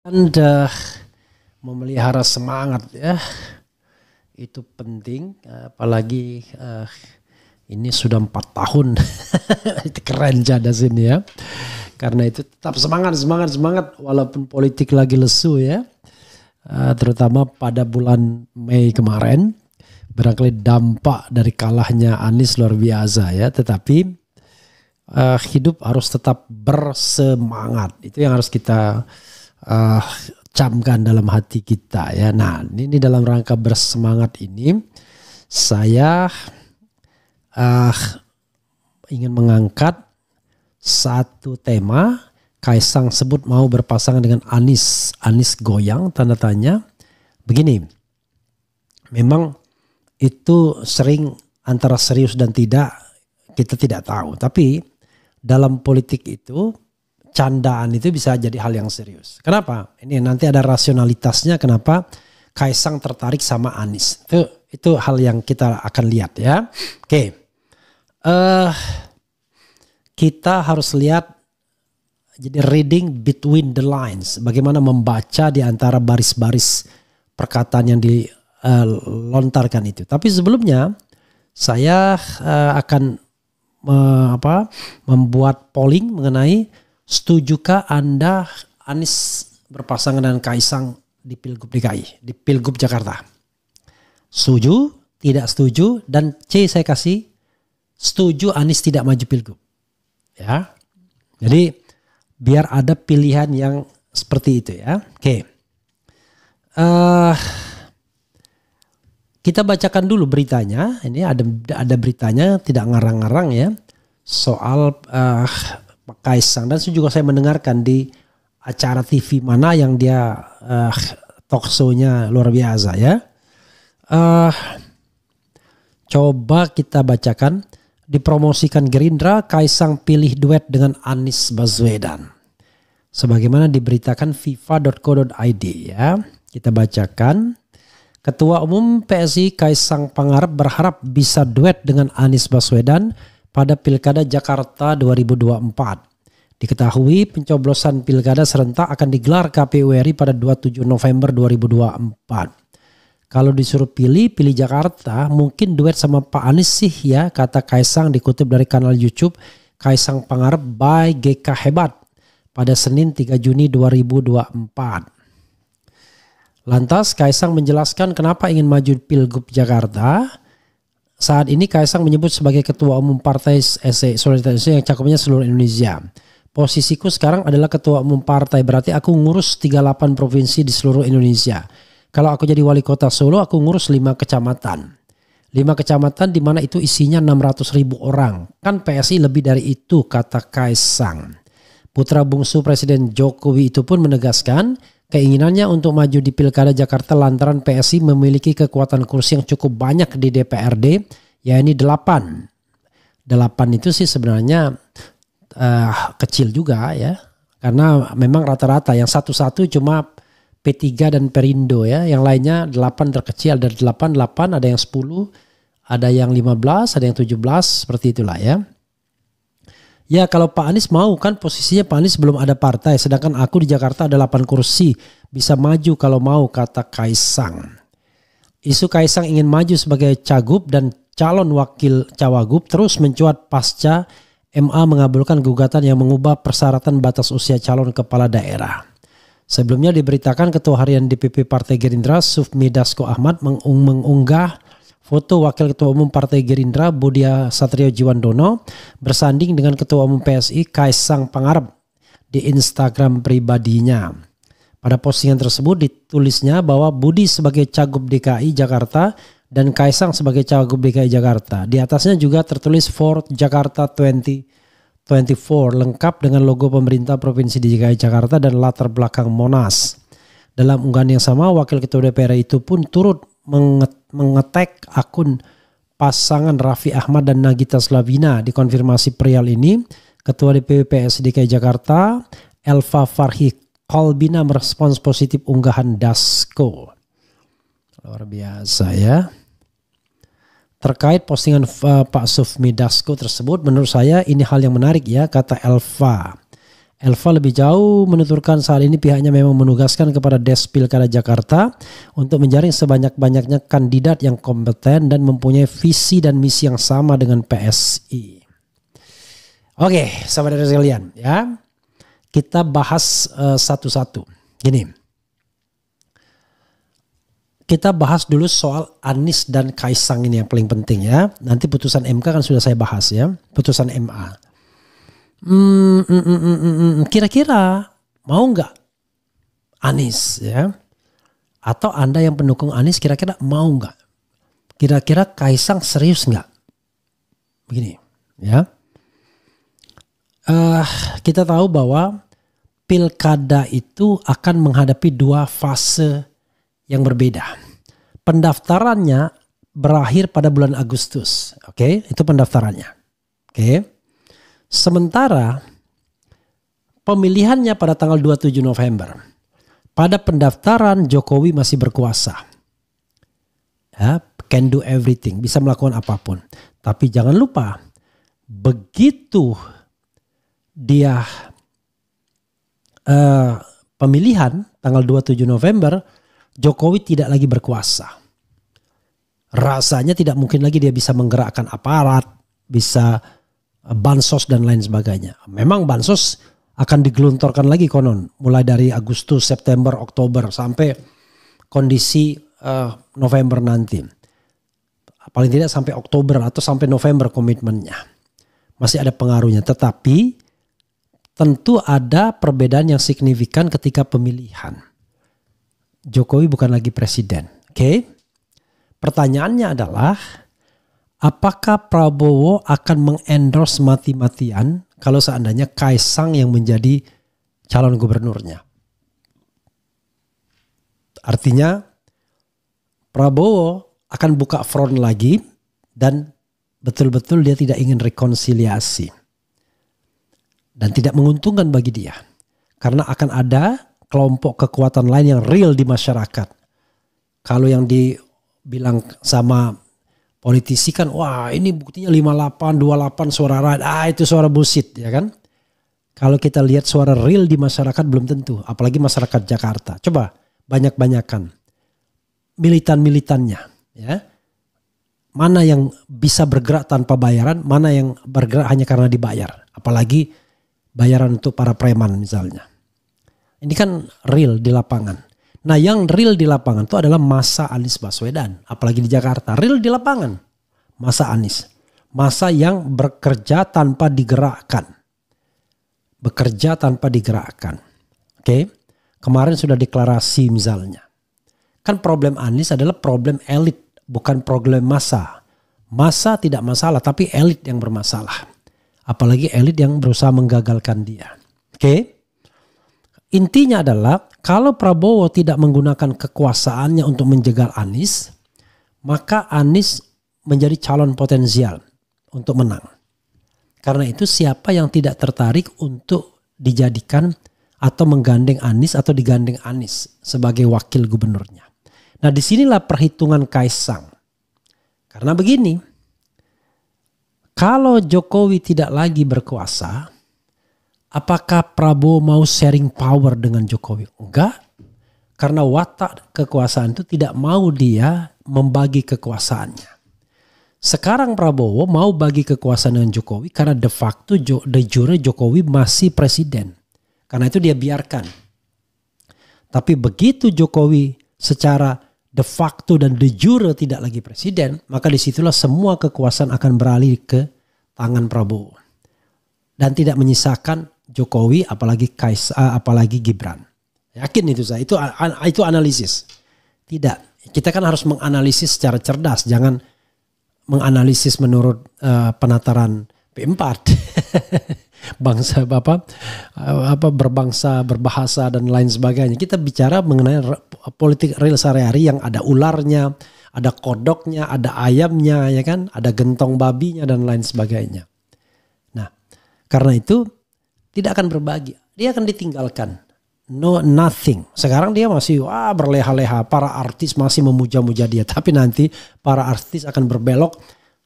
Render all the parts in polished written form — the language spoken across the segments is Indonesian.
Anda memelihara semangat ya, itu penting, apalagi ini sudah 4 tahun. Itu keren Cadas ini ya, karena itu tetap semangat walaupun politik lagi lesu ya, terutama pada bulan Mei kemarin. Barangkali dampak dari kalahnya Anies luar biasa ya, tetapi hidup harus tetap bersemangat, itu yang harus kita camkan dalam hati kita ya. Nah, ini dalam rangka bersemangat ini saya ingin mengangkat satu tema. Kaisang sebut mau berpasangan dengan Anies. Anies goyang tanda tanya. Begini, memang itu sering antara serius dan tidak, kita tidak tahu. Tapi dalam politik itu candaan itu bisa jadi hal yang serius. Kenapa? Ini nanti ada rasionalitasnya kenapa Kaisang tertarik sama Anies. Itu hal yang kita akan lihat ya. Oke. Kita harus lihat, jadi reading between the lines. Bagaimana membaca di antara baris-baris perkataan yang dilontarkan itu. Tapi sebelumnya saya akan membuat polling mengenai setujukah Anda Anies berpasangan dengan Kaisang di Pilgub DKI, di Pilgub Jakarta? Setuju, tidak setuju, dan C saya kasih setuju Anies tidak maju Pilgub. Ya. Jadi biar ada pilihan yang seperti itu ya. Oke. Kita bacakan dulu beritanya. Ini ada beritanya, tidak ngarang-ngarang ya. Soal Kaisang, dan juga saya mendengarkan di acara TV mana yang dia talk show-nya luar biasa ya. Coba kita bacakan. Dipromosikan Gerindra, Kaisang pilih duet dengan Anies Baswedan. Sebagaimana diberitakan fifa.co.id ya. Kita bacakan. Ketua Umum PSI Kaisang Pangarep berharap bisa duet dengan Anies Baswedan pada Pilkada Jakarta 2024. Diketahui pencoblosan Pilkada serentak akan digelar KPU RI pada 27 November 2024. Kalau disuruh pilih Jakarta, mungkin duet sama Pak Anies sih ya, kata Kaisang dikutip dari kanal YouTube Kaisang Pangarep by GK Hebat pada Senin 3 Juni 2024. Lantas Kaisang menjelaskan kenapa ingin maju Pilgub Jakarta. Saat ini Kaisang menyebut sebagai Ketua Umum Partai Solidaritas Indonesia yang cakupnya seluruh Indonesia. Posisiku sekarang adalah Ketua Umum Partai, berarti aku ngurus 38 provinsi di seluruh Indonesia. Kalau aku jadi wali kota Solo, aku ngurus 5 kecamatan. 5 kecamatan di mana itu isinya 600.000 orang. Kan PSI lebih dari itu, kata Kaisang. Putra bungsu Presiden Jokowi itu pun menegaskan keinginannya untuk maju di Pilkada Jakarta lantaran PSI memiliki kekuatan kursi yang cukup banyak di DPRD, yakni 8. 8 itu sih sebenarnya kecil juga ya. Karena memang rata-rata yang satu-satu cuma P3 dan Perindo ya. Yang lainnya 8 terkecil, ada 8, ada yang 10, ada yang 15, ada yang 17, seperti itulah ya. Ya kalau Pak Anies mau, kan posisinya Pak Anies belum ada partai, sedangkan aku di Jakarta ada 8 kursi, bisa maju kalau mau, kata Kaisang. Isu Kaisang ingin maju sebagai cagup dan calon wakil cawagup terus mencuat pasca MA mengabulkan gugatan yang mengubah persyaratan batas usia calon kepala daerah. Sebelumnya diberitakan Ketua Harian DPP Partai Gerindra Sufmi Dasko Ahmad mengunggah foto Wakil Ketua Umum Partai Gerindra Budia Satrio Jiwandono bersanding dengan Ketua Umum PSI Kaisang Pangarep di Instagram pribadinya. Pada postingan tersebut ditulisnya bahwa Budi sebagai Cagup DKI Jakarta dan Kaisang sebagai Cagup DKI Jakarta. Di atasnya juga tertulis For Jakarta 2024 lengkap dengan logo pemerintah Provinsi DKI Jakarta dan latar belakang Monas. Dalam unggahan yang sama, Wakil Ketua DPR itu pun turut mengetek akun pasangan Raffi Ahmad dan Nagita Slavina. Dikonfirmasi perihal ini, Ketua DPP PSI DKI Jakarta Elva Farhi Kolbina merespons positif unggahan Dasko. Luar biasa ya. Terkait postingan Pak Sufmi Dasko tersebut, menurut saya ini hal yang menarik ya, kata Elva. Elva lebih jauh menuturkan saat ini pihaknya memang menugaskan kepada Des Pilkada Jakarta untuk menjaring sebanyak-banyaknya kandidat yang kompeten dan mempunyai visi dan misi yang sama dengan PSI. Oke, sahabat sekalian ya. Kita bahas satu-satu. Gini. Kita bahas dulu soal Anies dan Kaisang ini yang paling penting ya. Nanti putusan MK kan sudah saya bahas ya. Putusan MA. Kira-kira mau nggak Anies ya? Atau Anda yang pendukung Anies kira-kira mau nggak? Kira-kira Kaisang serius nggak? Begini ya. Kita tahu bahwa pilkada itu akan menghadapi 2 fase yang berbeda. Pendaftarannya berakhir pada bulan Agustus. Oke, itu pendaftarannya. Oke. Sementara pemilihannya pada tanggal 27 November. Pada pendaftaran Jokowi masih berkuasa. Ya, can do everything, bisa melakukan apapun. Tapi jangan lupa, begitu dia pemilihan tanggal 27 November, Jokowi tidak lagi berkuasa. Rasanya tidak mungkin lagi dia bisa menggerakkan aparat, bisa bansos dan lain sebagainya. Memang bansos akan digelontorkan lagi konon mulai dari Agustus, September, Oktober sampai kondisi November nanti. Paling tidak sampai Oktober atau sampai November komitmennya. Masih ada pengaruhnya, tetapi tentu ada perbedaan yang signifikan ketika pemilihan. Jokowi bukan lagi presiden. Oke? Pertanyaannya adalah, apakah Prabowo akan mengendorse mati-matian kalau seandainya Kaisang yang menjadi calon gubernurnya? Artinya Prabowo akan buka front lagi dan betul-betul dia tidak ingin rekonsiliasi. Dan tidak menguntungkan bagi dia. Karena akan ada kelompok kekuatan lain yang real di masyarakat. Kalau yang dibilang sama politisi kan, wah ini buktinya 58, 28 suara rakyat. Itu suara bullshit ya kan. Kalau kita lihat suara real di masyarakat belum tentu. Apalagi masyarakat Jakarta. Coba banyak-banyakan militan-militannya. Ya. Mana yang bisa bergerak tanpa bayaran, mana yang bergerak hanya karena dibayar. Apalagi bayaran untuk para preman misalnya. Ini kan real di lapangan. Nah yang real di lapangan itu adalah masa Anies Baswedan. Apalagi di Jakarta. Real di lapangan. Masa Anies. Masa yang bekerja tanpa digerakkan. Bekerja tanpa digerakkan. Oke. Kemarin sudah deklarasi misalnya. Kan problem Anies adalah problem elit. Bukan problem massa. Massa tidak masalah tapi elit yang bermasalah. Apalagi elit yang berusaha menggagalkan dia. Oke. Intinya adalah kalau Prabowo tidak menggunakan kekuasaannya untuk menjegal Anies, maka Anies menjadi calon potensial untuk menang. Karena itu siapa yang tidak tertarik untuk dijadikan atau menggandeng Anies atau digandeng Anies sebagai wakil gubernurnya. Nah disinilah perhitungan Kaisang. Karena begini. Kalau Jokowi tidak lagi berkuasa, apakah Prabowo mau sharing power dengan Jokowi? Enggak. Karena watak kekuasaan itu tidak mau dia membagi kekuasaannya. Sekarang Prabowo mau bagi kekuasaan dengan Jokowi karena de facto de jure Jokowi masih presiden. Karena itu dia biarkan. Tapi begitu Jokowi secara de facto dan de jure tidak lagi presiden, maka disitulah semua kekuasaan akan beralih ke tangan Prabowo. Dan tidak menyisakan Jokowi apalagi apalagi Gibran. Yakin itu saya, itu analisis. Tidak, kita kan harus menganalisis secara cerdas, jangan menganalisis menurut penataran P4. Bangsa berbangsa, berbahasa dan lain sebagainya. Kita bicara mengenai politik real sehari-hari yang ada ularnya, ada kodoknya, ada ayamnya, ya kan, ada gentong babinya dan lain sebagainya. Nah, karena itu tidak akan berbagi, dia akan ditinggalkan. No nothing. Sekarang dia masih berleha-leha, para artis masih memuja-muja dia, tapi nanti para artis akan berbelok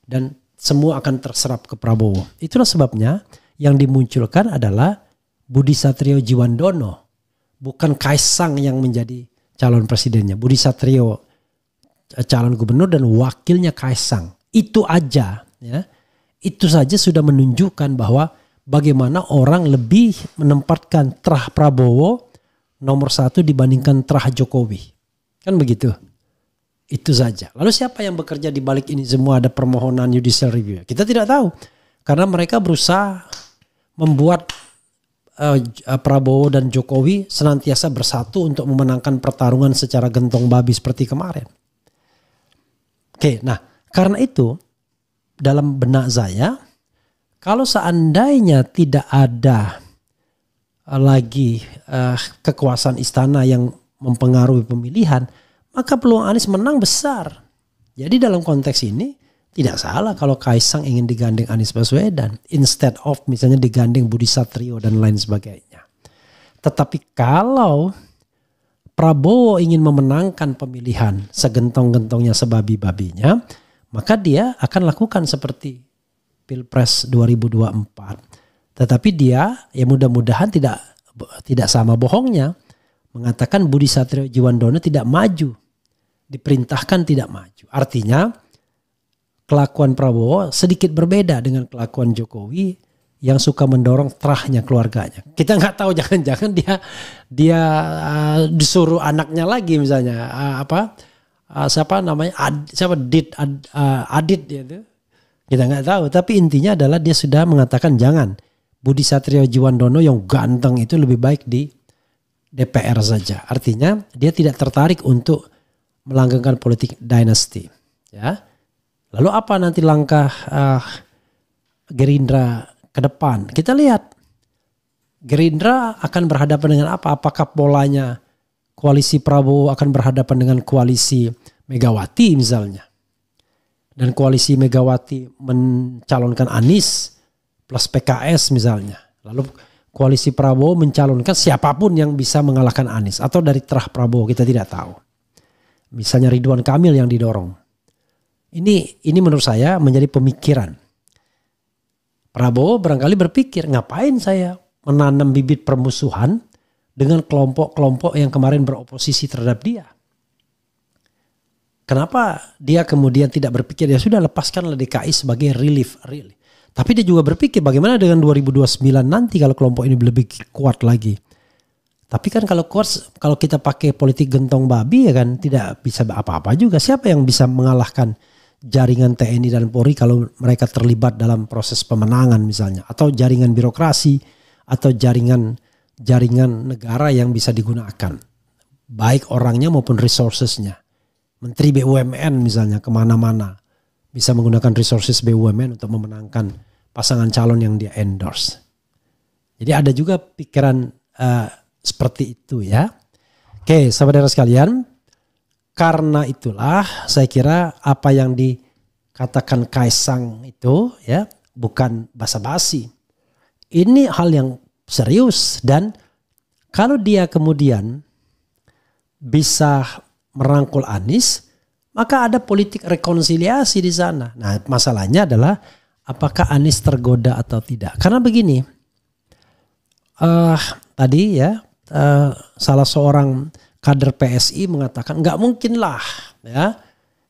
dan semua akan terserap ke Prabowo. Itulah sebabnya yang dimunculkan adalah Budi Satrio Djiwandono, bukan Kaisang yang menjadi calon presidennya. Budi Satrio calon gubernur dan wakilnya Kaisang. Itu aja ya. Itu saja sudah menunjukkan bahwa bagaimana orang lebih menempatkan terah Prabowo nomor 1 dibandingkan terah Jokowi. Kan begitu. Itu saja. Lalu siapa yang bekerja di balik ini semua, ada permohonan judicial review? Kita tidak tahu. Karena mereka berusaha membuat Prabowo dan Jokowi senantiasa bersatu untuk memenangkan pertarungan secara gentong babi seperti kemarin. Oke, nah karena itu dalam benak saya, kalau seandainya tidak ada lagi kekuasaan istana yang mempengaruhi pemilihan, maka peluang Anies menang besar. Jadi dalam konteks ini tidak salah kalau Kaisang ingin digandeng Anies Baswedan instead of misalnya digandeng Budi Satrio dan lain sebagainya. Tetapi kalau Prabowo ingin memenangkan pemilihan segentong-gentongnya sebabi-babinya, maka dia akan lakukan seperti Pilpres 2024. Tetapi dia ya mudah-mudahan tidak sama bohongnya mengatakan Budi Satrio Djiwandono tidak maju, diperintahkan tidak maju. Artinya kelakuan Prabowo sedikit berbeda dengan kelakuan Jokowi yang suka mendorong terahnya keluarganya. Kita nggak tahu, jangan-jangan dia disuruh anaknya lagi misalnya siapa namanya Adit dia itu. Kita nggak tahu. Tapi intinya adalah dia sudah mengatakan jangan, Budi Satrio Djiwandono yang ganteng itu lebih baik di DPR saja. Artinya dia tidak tertarik untuk melanggengkan politik dinasti. Ya. Lalu apa nanti langkah Gerindra ke depan? Kita lihat Gerindra akan berhadapan dengan apa? Apakah polanya koalisi Prabowo akan berhadapan dengan koalisi Megawati misalnya? Dan koalisi Megawati mencalonkan Anies plus PKS misalnya. Lalu koalisi Prabowo mencalonkan siapapun yang bisa mengalahkan Anies. Atau dari terah Prabowo, kita tidak tahu. Misalnya Ridwan Kamil yang didorong. Ini menurut saya menjadi pemikiran. Prabowo barangkali berpikir, ngapain saya menanam bibit permusuhan dengan kelompok-kelompok yang kemarin beroposisi terhadap dia. Kenapa dia kemudian tidak berpikir, ya sudah lepaskanlah DKI sebagai relief. Tapi dia juga berpikir bagaimana dengan 2029 nanti kalau kelompok ini lebih kuat lagi. Tapi kan kalau kita pakai politik gentong babi ya kan tidak bisa apa-apa juga. Siapa yang bisa mengalahkan jaringan TNI dan Polri kalau mereka terlibat dalam proses pemenangan misalnya. Atau jaringan birokrasi atau jaringan negara yang bisa digunakan. Baik orangnya maupun resourcesnya. Menteri BUMN misalnya kemana-mana bisa menggunakan resources BUMN untuk memenangkan pasangan calon yang dia endorse. Jadi ada juga pikiran seperti itu ya. Oke, saudara sekalian, karena itulah saya kira apa yang dikatakan Kaisang itu ya bukan basa-basi. Ini hal yang serius dan kalau dia kemudian bisa merangkul Anies, maka ada politik rekonsiliasi di sana. Nah, masalahnya adalah apakah Anies tergoda atau tidak? Karena begini, tadi ya salah seorang kader PSI mengatakan nggak mungkin lah ya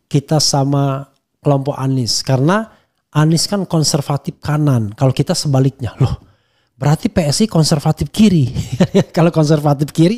kita sama kelompok Anies karena Anies kan konservatif kanan. Kalau kita sebaliknya, loh berarti PSI konservatif kiri. Kalau konservatif kiri